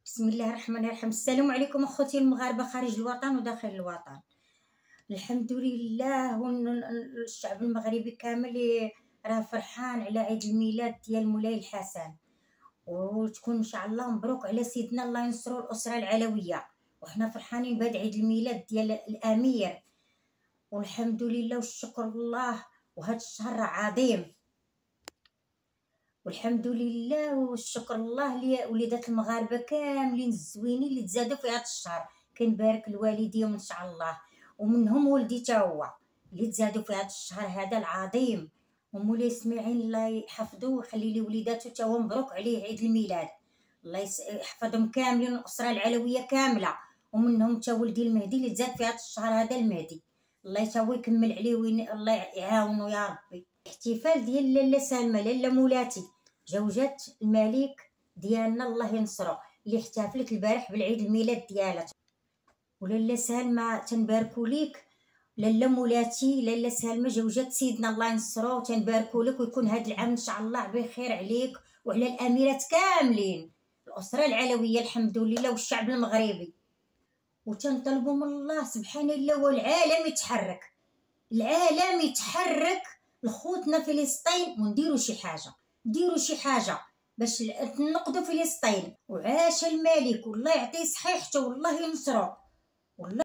بسم الله الرحمن الرحيم. السلام عليكم اخوتي المغاربه خارج الوطن وداخل الوطن. الحمد لله الشعب المغربي كامل راه فرحان على عيد الميلاد ديال مولاي الحسن، وتكون ان شاء الله مبروك على سيدنا، الله ينصروا الاسره العلويه، وحنا فرحانين بهذا عيد الميلاد ديال الامير، والحمد لله والشكر الله. وهذا الشهر عظيم، والحمد لله والشكر الله لوليدات المغاربه كاملين الزوينين اللي تزادوا في هذا الشهر. كنبارك لوالديهم ان شاء الله، ومنهم ولدي تا هو اللي تزادوا في هذا الشهر هذا العظيم. ومولاي اسماعيل الله يحفظه ويخلي لي وليداته تا هو، مبروك عليه عيد الميلاد، الله يحفظهم كاملين، الاسره العلويه كامله، ومنهم تا ولدي المهدي اللي تزاد في هذا الشهر هذا المهدي، الله تا هو يكمل عليه الله يعاونه يا ربي. احتفال ديال لاله سلمى لاله مولاتي زوجة الملك ديالنا الله ينصرو، اللي احتفلت البارح بالعيد الميلاد ديالها. ولاله سلمى تنباركوا ليك لاله مولاتي، لاله سلمى زوجة سيدنا الله ينصرو، تنباركوا لك ويكون هذا العام ان شاء الله بخير عليك وعلى الاميرات كاملين، الاسره العلويه الحمد لله والشعب المغربي. وتنطلبوا من الله سبحان الله والعالم يتحرك، العالم يتحرك لخوتنا فلسطين، ونديروا شي حاجه، ديروا شي حاجه باش ننقذوا فلسطين. وعاش الملك والله يعطيه صحيحته والله ينصرو والله.